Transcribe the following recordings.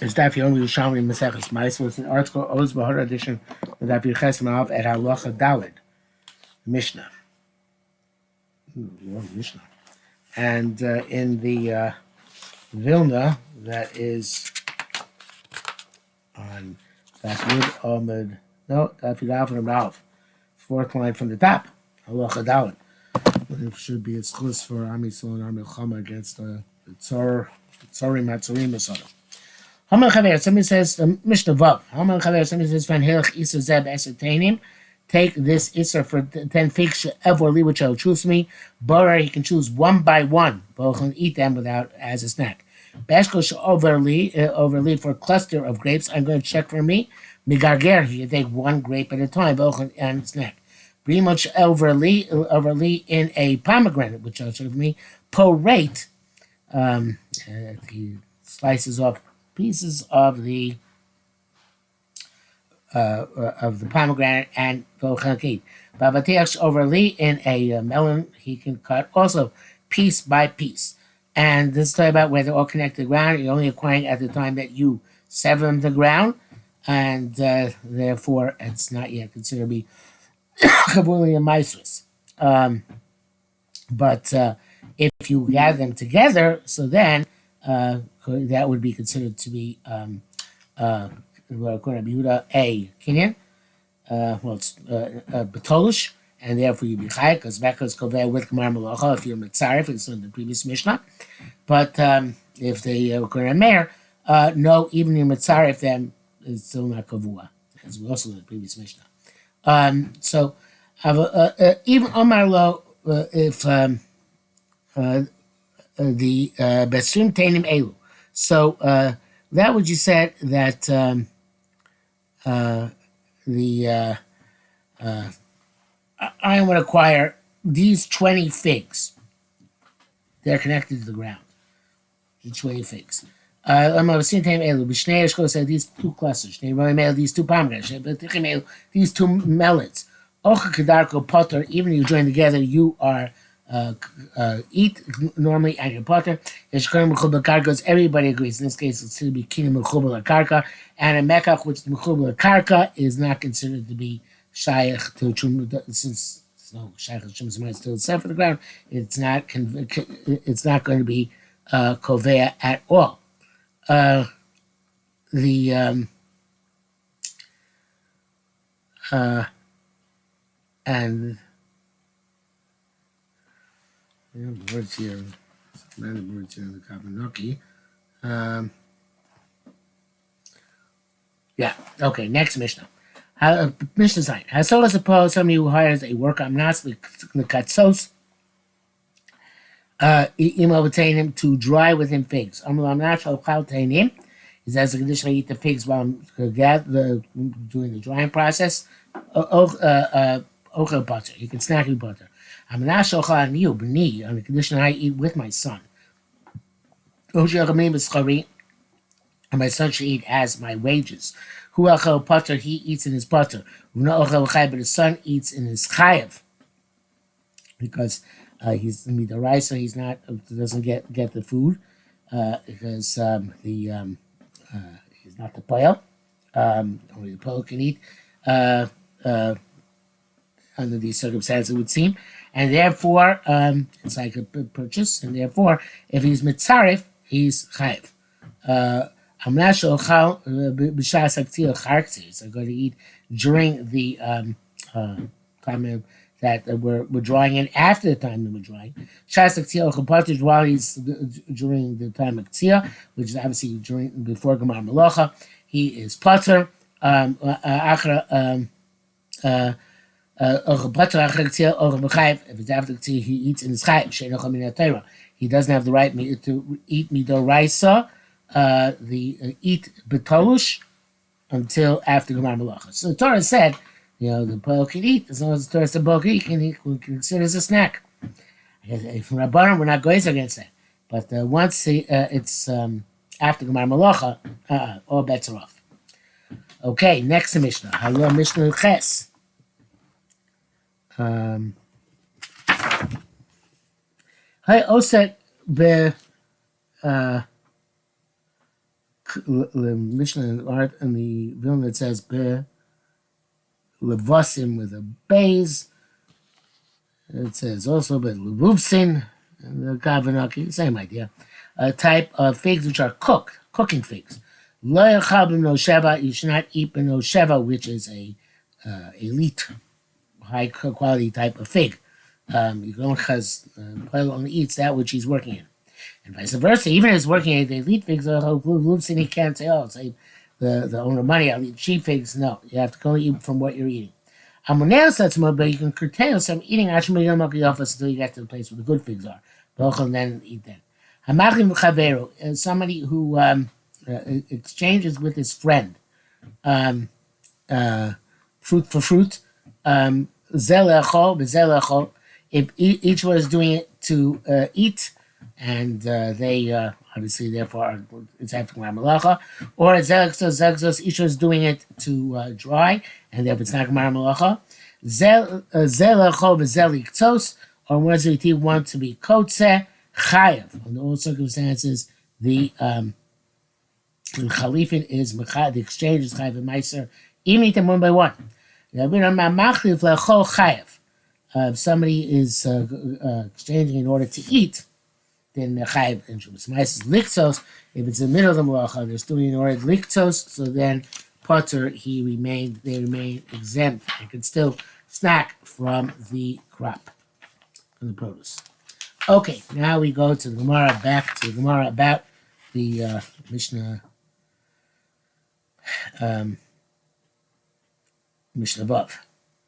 It's Daf Yomi Yerushalmi Ma'asros. It's an article Oz Bahar edition of Daf Yerushalmi at Halacha Daled Mishnah. Mishnah, and in the Vilna that is on Daf Yud Ahmed. No, Daf Yud Ahmed Ralph, fourth line from the top. Halacha Daled. It should be a schus for Am Yisrael and Am Milchama against the Tzorim Matzorim Masada. Haman Chaver, somebody says, Mishnah Vav. Haman Chaver, somebody says, Van Hilch Isa Zeb Esetanim. Take this Isser for 10 figs, Evorli, which I'll choose me. Borer, he can choose one by one. But he'll eat them without as a snack. Bashkosh overly for a cluster of grapes. I'm going to check for me. Migarger, he can take one grape at a time, and snack. Pretty overly in a pomegranate, which I'll check for me. Porate, he slices off pieces of the pomegranate and vochanit. Bavatiach overly in a melon, he can cut also piece by piece. And this is talking about where they're all connected to the ground. You're only acquiring at the time that you sever them to the ground, and therefore it's not yet considered to be Kabuli and Ma'asros. But if you gather them together, so then that would be considered to be according to Yehuda a kinyan. It's betolish, and therefore you'd be chai because Bekas koveh with Gemar Malacha if you're mitzaref, it's in the previous Mishnah. But if they according to Meir, no, even your mitzaref then it's still not kavua, as we also in the previous Mishnah. So even Omar Lo, if the Besrim Tainim Elu. So that what you said that I would acquire these 20 figs. They're connected to the ground. The 20 figs. These two clusters. These two pomegranates. These two melons. Even if you join together, you are eat normally at your potter. Everybody agrees. In this case, it's to be kina mechubal karka, and a mekach, which the mechubal karka is not considered to be shaykh to since no shaykh is still set for the ground. It's not going to be kovea at all. And the words here, random words here in the Kavanaki. Okay, next Mishnah. Mishnah sign. Hasol suppose somebody who hires a worker, I'm not the katzos, obtain him to dry with him figs. I'm not him. Is as a condition I eat the figs while I'm doing the drying process. Ochel butter. You can snack with butter. I'm not shochal on you, b'ni, on the condition I eat with my son. And my son should eat as my wages. Hu ochel butter, he eats in his butter. But his son eats in his chayev. Because he's midaraisa, he's not doesn't get the food because he's not the poel. Only the poel can eat. Under these circumstances, it would seem, and therefore it's like a purchase, and therefore, if he's mitzaref, he's chayiv. I'm not sure how b'shas haktzil charktzis are going to eat during the time that we're drawing in after the time that we're drawing. Shas haktzil chapatir while he's during the time of ktzil, which is obviously before Gemar Malacha, he is pater. If it's after he eats in his chayv, he doesn't have the right to eat midoraisa, the eat betolush until after Gemar Malacha. So the Torah said, the poel can eat as long as the Torah said poel can eat, we can consider as a snack. From Rabbanan, we're not going against that, but once it's after Gemar Malacha, all bets are off. Okay, next Mishnah. Hello, Mishnah Ches. Hay osek be the Mishnah in the Vilna it says be levasim with a bays. It says also be levuvsin and the kavanaki, same idea. A type of figs which are cooking figs. Lo yachal b'no sheva, you should not eat b'no sheva, which is a elite, high quality type of fig. You can only eats that which he's working in. And vice versa, even if it's working at the elite figs, he can't say, oh, say the owner money, I'll eat cheap figs. No, you have to only eat from what you're eating. But you can curtail some eating until you get to the place where the good figs are. And then eat them. Somebody who exchanges with his friend fruit for fruit. If each one is doing it to eat, and they obviously therefore it's after Gemara Malacha, or Zelexos, each one is doing it to dry, and therefore it's not Gemara Malacha. Zelechol v'zeliktos, or one is want to be kotze chayav. Under all circumstances, the chalifin is the exchange is chayav and meiser. Even eat them one by one. If somebody is exchanging in order to eat, then the chayav and shumas liktos. If it's in the middle of the malacha, they're doing in order to liktos. So then potter they remain exempt and can still snack from the crop, from the produce. Okay, now we go to the Gemara, back to the Gemara about the Mishnah. Mishnah above.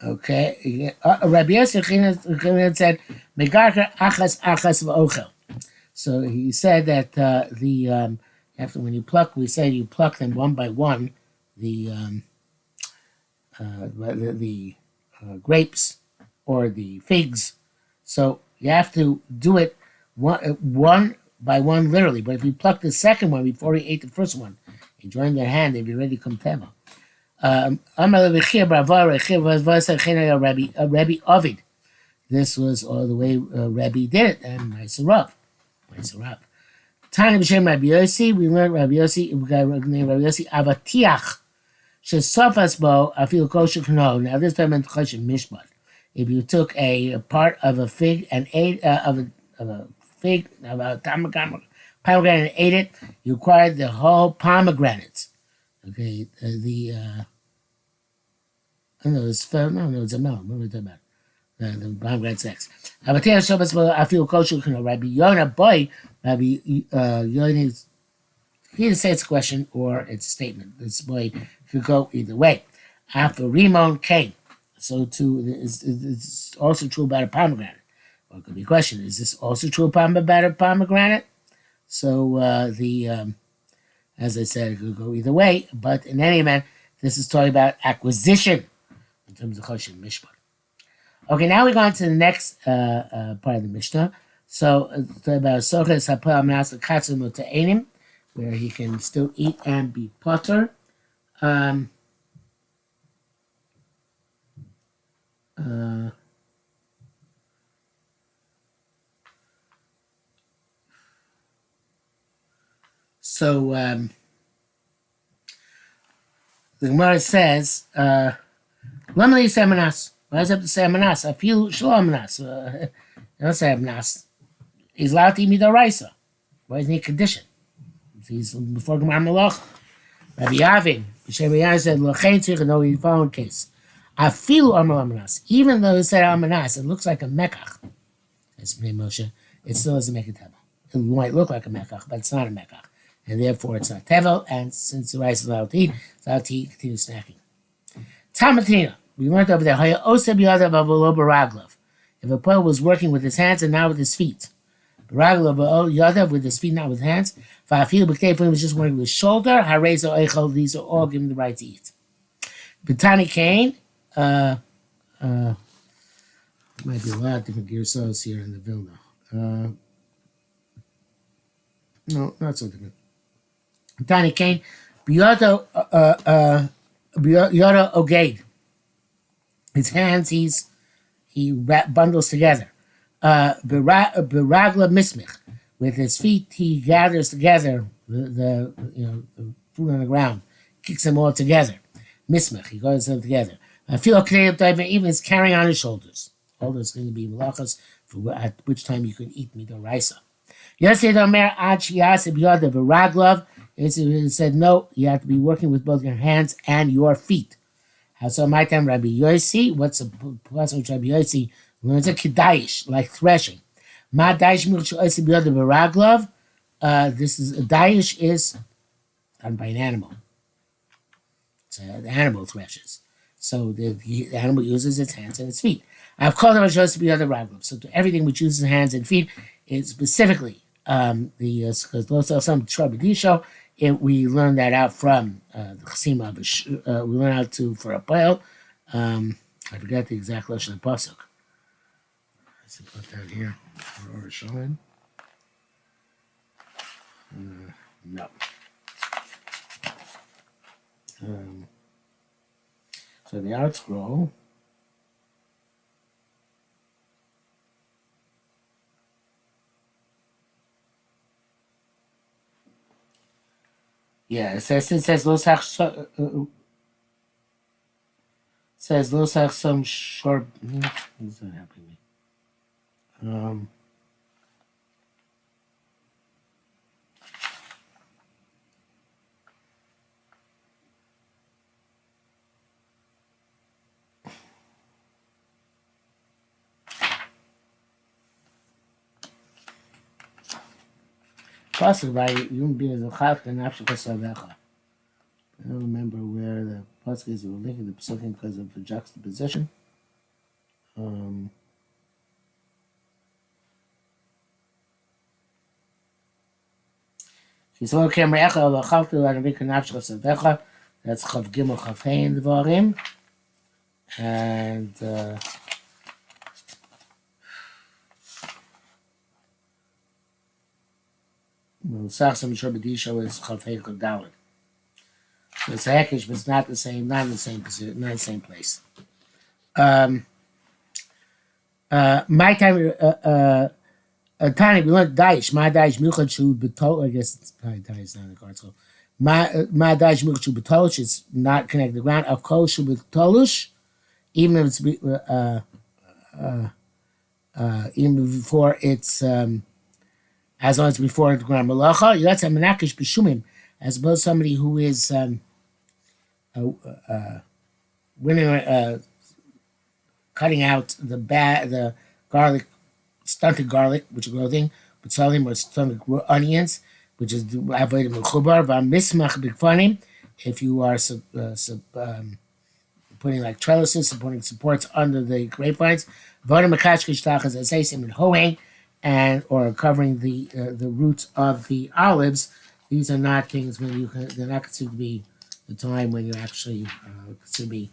Okay. Rabbi Yosef said, Megarker achas v'ochel. So he said that after when you pluck, we say you pluck them one by one, the grapes or the figs. So you have to do it one by one, literally. But if you pluck the second one before you ate the first one, you join their hand, they'd be ready to come tema. Rabbi Ovid. This was all the way Rabbi did it, and Maisarav. Tanya b'shem Rabbi Yossi, we learned Rabbi Yossi, we got named Rabbi Yossi Avatiach, shesofas bo afil kosher kno. Now this time meant kosher mishpat. If you took a part of a fig and ate of a pomegranate and ate it, you acquired the whole pomegranate. Okay, it's a melon. What are we talking about? The pomegranate sex. I feel kosher. Rabbi Yonah boy. Rabbi Yonah. He didn't say it's a question or it's a statement. This boy could go either way. After Rimon came, so too it's also true about a pomegranate. Or it could be a question: is this also true about a pomegranate? So as I said, it could go either way. But in any event, this is talking about acquisition in terms of Choshen Mishpat. Okay, now we go on to the next part of the Mishnah. So, about Soches Hapel Amnas Katzim Muta'enim, where he can still eat and be potter. So, the Gemara says, Lamali Samanas. Why does it have to say Amanas? I feel Shalom Amanas. Don't say Amanas. He's allowed to eat Midoraisa. Why isn't he conditioned? He's before Gemara Malach. Rabbi Yavin, Rabbi Yavin said, L'chein tzich, no, in the following case. I feel Amanas. Even though it said Amanas, it looks like a Mekach. That's Bnei Moshe. It still doesn't make a tevel. It might look like a Mekach, but it's not a Mekach. And therefore it's not tevel, and since the rice is allowed to eat, it's allowed to eat, continue snacking. Tamatina. We learned over there, if a poel was working with his hands and not with his feet. With his feet, not with hands. If he was just working with his shoulder, these are all given the right to eat. B'tani Cain, might be a lot of different gearsos here in the Vilna. No, not so different. B'tani Cain, B'yodo Ogade. His hands, he bundles together. Beragla mismich, with his feet, he gathers together the fruit on the ground, kicks them all together. Mismach, he goes them together. I feel okay even it's carrying on his shoulders. All those going to be malachas, at which time you can eat midoraisa. Yesterday, Omer Ad Shiasib Yoda V'Raglov. It said no, you have to be working with both your hands and your feet. So my time, Rabbi Yossi, what's the plus of Rabbi Yossi? Learns a kedaish, like threshing. Ma daish milch Yossi Yoda V'Raglov. This is a daish is done by an animal. So the animal threshes. So the animal uses its hands and its feet. I've called them supposed to be other raglov. So to everything which uses hands and feet, is specifically because those are some Shabbat we learned that out from the Chasima. We learned out to for a pile. I forget the exact lesson of pasuk. Let's put that here for Yerushalmi. No. So the art scroll. Yeah, it says losach some short. What's that happening? Possibly by human beings of Chalka and Afshakasavecha. I don't remember where the pasuk is linking the psukim because of the juxtaposition. That's Chav Gimel Chav Hein Dvarim, and Sachsam Shabadisha is Chav Hein Dalit. So it's Hekish, but it's not the same, not in the same position, not in the same place. My time, Tani, we learned Daish. My Daish Milchad Shu Betol. I guess it's probably Daish not in the card. So my Daish Milchad Shu Betolush is not connected to the ground. Of course, Shu Betolush, even if it's even before it's as long as before the ground Malacha. That's a Menakish B'Shumim, as opposed to somebody who is winning, cutting out the garlic, stunted garlic, which is growing, but selling or stunted onions, which is avoided mechubar. V'mismach b'kfanim, if you are putting like trellises, supporting supports under the grapevines. V'odem makashkish tachas asaysim and hoeing, and or covering the roots of the olives. These are not things when they're not considered to be the time when you're actually considered to be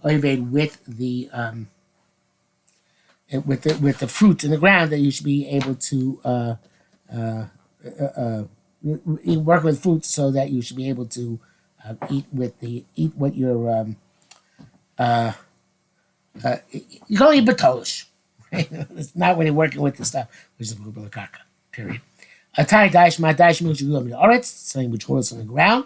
oived with the fruit in the ground, that you should be able to work with fruit so that you should be able to eat what you're you can only eat batolish. It's not when you're working with the stuff, which is a little bit of kaka. Period. A tie dash, my dash means you go in the oritz, something which grows on the ground.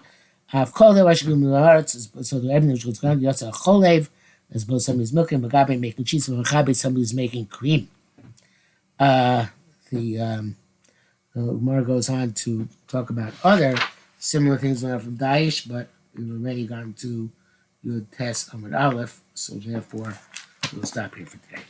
I've called it what you go in the oritz, so the everything which goes on the ground. You also a cholev, as opposed to somebody's milking, magabe making cheese, and magabe somebody's making cream. The Gemara goes on to talk about other similar things from Daesh, but we've already gone to your test Amud Aleph, so therefore we'll stop here for today.